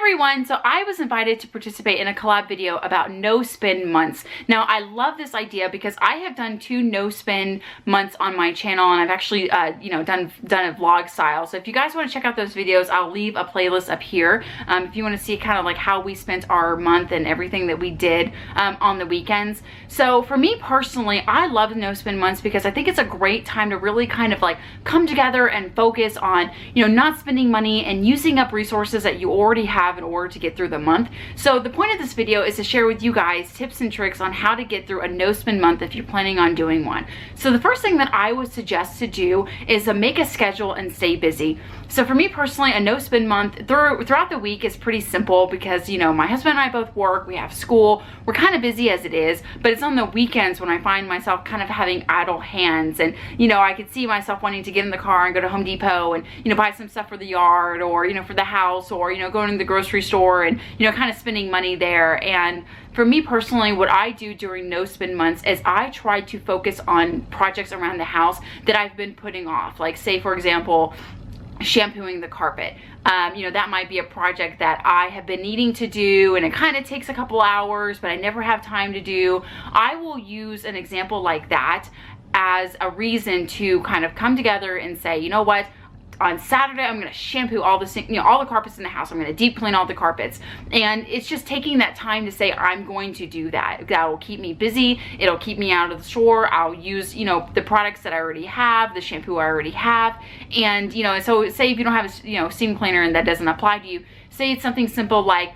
everyone, so I was invited to participate in a collab video about no spend months. Now I love this idea because I have done 2 no spend months on my channel, and I've actually done a vlog style. So if you guys want to check out those videos, I'll leave a playlist up here if you want to see kind of like how we spent our month and everything that we did on the weekends. So for me personally, I love no spend months because I think it's a great time to really kind of like come together and focus on, not spending money and using up resources that you already have in order to get through the month. So the point of this video is to share with you guys tips and tricks on how to get through a no spend month if you're planning on doing one. So the first thing that I would suggest to do is to make a schedule and stay busy. So for me personally, a no spend month throughout the week is pretty simple because my husband and I both work, we have school, we're kind of busy as it is, but it's on the weekends when I find myself kind of having idle hands, and I could see myself wanting to get in the car and go to Home Depot and buy some stuff for the yard, or for the house, or going to the grocery store and kind of spending money there. And for me personally, what I do during no spend months is I try to focus on projects around the house that I've been putting off. Like, say for example, shampooing the carpet. That might be a project that I have been needing to do, and it kind of takes a couple hours, but I never have time to do. I will use an example like that as a reason to kind of come together and say, you know what, on Saturday I'm going to shampoo all the all the carpets in the house. I'm going to deep clean all the carpets. And it's just taking that time to say I'm going to do that. That will keep me busy. It'll keep me out of the store. I'll use the products that I already have, the shampoo I already have. And so say if you don't have a steam cleaner and that doesn't apply to you, say it's something simple like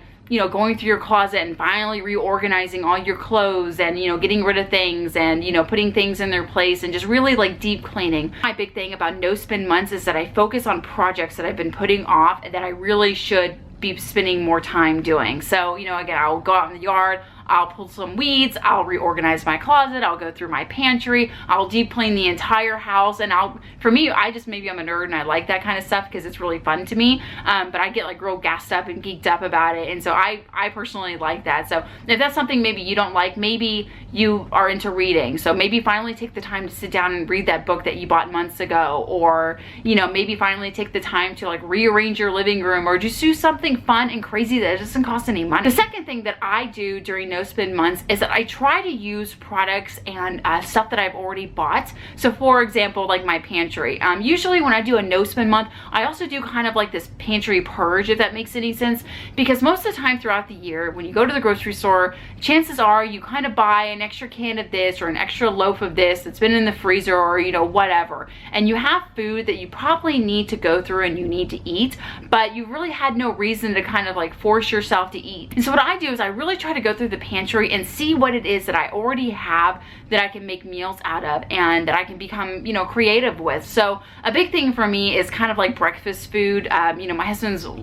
going through your closet and finally reorganizing all your clothes and, getting rid of things and, putting things in their place and just really like deep cleaning. My big thing about no spend months is that I focus on projects that I've been putting off and that I really should be spending more time doing. So, again, I'll go out in the yard, I'll pull some weeds, I'll reorganize my closet, I'll go through my pantry, I'll deep clean the entire house. And for me, maybe I'm a nerd and I like that kind of stuff because it's really fun to me. But I get like real gassed up and geeked up about it. And so I personally like that. So if that's something maybe you don't like, maybe you are into reading. So maybe finally take the time to sit down and read that book that you bought months ago. Or, maybe finally take the time to like rearrange your living room or just do something fun and crazy that doesn't cost any money. The second thing that I do during no spend months is that I try to use products and stuff that I've already bought. So for example, like my pantry. Usually when I do a no spend month, I also do kind of like this pantry purge, if that makes any sense, because most of the time throughout the year when you go to the grocery store, chances are you kind of buy an extra can of this or an extra loaf of this that's been in the freezer, or whatever, and you have food that you probably need to go through and you need to eat, but you really had no reason to kind of like force yourself to eat. And so what I do is I really try to go through the pantry and see what it is that I already have that I can make meals out of and that I can become creative with. So a big thing for me is kind of like breakfast food. My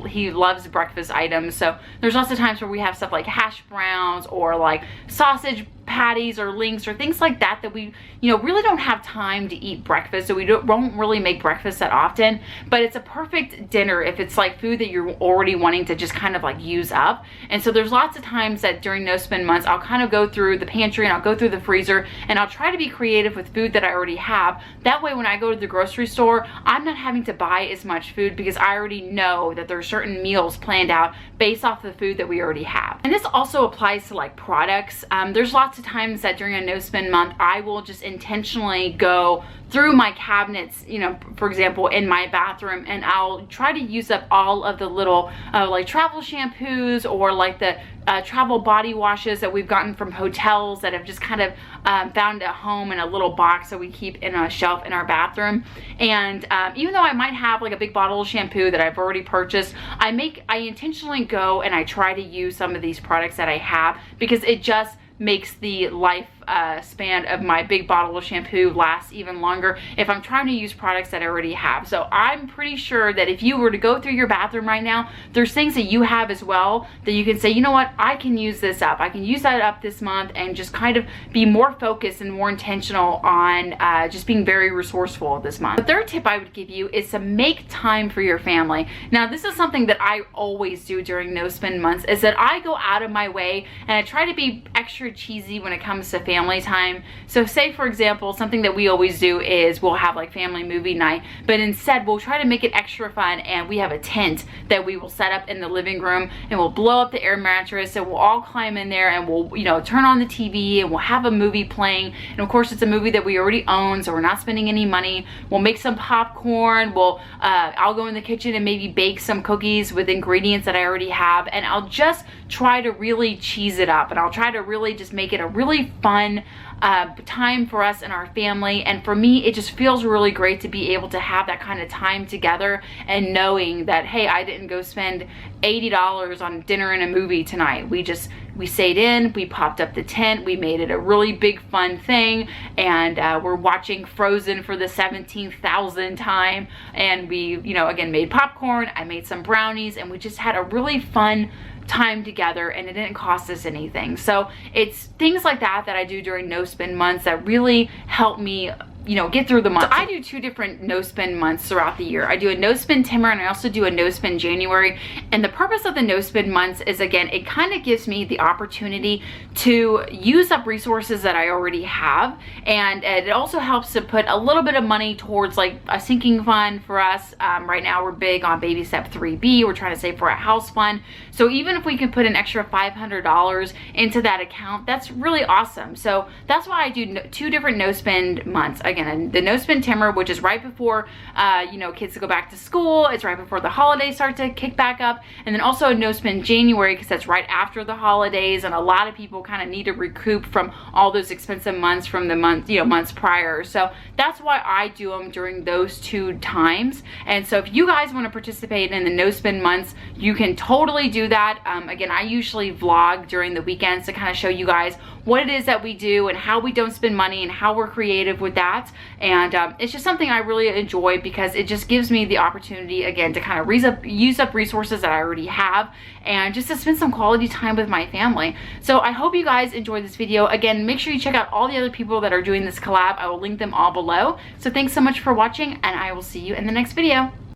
he loves breakfast items, so there's lots of times where we have stuff like hash browns or like sausage patties or links or things like that we really don't have time to eat breakfast, so we won't really make breakfast that often. But it's a perfect dinner if it's like food that you're already wanting to just kind of like use up. And so there's lots of times that during no spend months I'll kind of go through the pantry and I'll go through the freezer and I'll try to be creative with food that I already have. That way when I go to the grocery store, I'm not having to buy as much food because I already know that there are certain meals planned out based off the food that we already have. And this also applies to like products. There's lots of times that during a no spend month I will just intentionally go through my cabinets, for example in my bathroom, and I'll try to use up all of the little like travel shampoos or like the travel body washes that we've gotten from hotels that have just kind of found a home in a little box that we keep in a shelf in our bathroom. And even though I might have like a big bottle of shampoo that I've already purchased, I intentionally go and I try to use some of these products that I have because it just makes the life span of my big bottle of shampoo last even longer if I'm trying to use products that I already have. So I'm pretty sure that if you were to go through your bathroom right now, there's things that you have as well that you can say, you know what, I can use this up. I can use that up this month and just kind of be more focused and more intentional on just being very resourceful this month. The third tip I would give you is to make time for your family. Now, this is something that I always do during no spend months, is that I go out of my way and I try to be extra cheesy when it comes to family time. So say for example, something that we always do is we'll have like family movie night, but instead we'll try to make it extra fun, and we have a tent that we will set up in the living room, and we'll blow up the air mattress, and we'll all climb in there, and we'll, you know, turn on the TV, and we'll have a movie playing. And of course it's a movie that we already own, so we're not spending any money. We'll make some popcorn. I'll go in the kitchen and maybe bake some cookies with ingredients that I already have, and I'll just try to really cheese it up, and I'll try to really just make it a really fun time for us and our family. And for me, it just feels really great to be able to have that kind of time together, and knowing that, hey, I didn't go spend $80 on dinner and a movie tonight. We stayed in, we popped up the tent, we made it a really big fun thing, and we're watching Frozen for the 17,000th time, and we, you know, again, made popcorn, I made some brownies, and we just had a really fun time together, and it didn't cost us anything. So it's things like that that I do during no spend months that really help me, you know, get through the month. So I do 2 different no spend months throughout the year. I do a no spend Timber, and I also do a no spend January. And the purpose of the no spend months is, again, it kind of gives me the opportunity to use up resources that I already have, and it also helps to put a little bit of money towards like a sinking fund for us. Right now we're big on baby step 3B. We're trying to save for a house fund. So even if we can put an extra $500 into that account, that's really awesome. So that's why I do 2 different no spend months. Again, the no spend Timber, which is right before you know, kids go back to school. It's right before the holidays start to kick back up. And then also a no spend January, because that's right after the holidays, and a lot of people kind of need to recoup from all those expensive months from the months prior. So that's why I do them during those 2 times. And so if you guys want to participate in the no spend months, you can totally do that. Again, I usually vlog during the weekends to kind of show you guys what it is that we do and how we don't spend money and how we're creative with that. And it's just something I really enjoy, because it just gives me the opportunity, again, to kind of use up resources that I already have, and just to spend some quality time with my family. So I hope you guys enjoyed this video. Again, make sure you check out all the other people that are doing this collab. I will link them all below. So thanks so much for watching, and I will see you in the next video.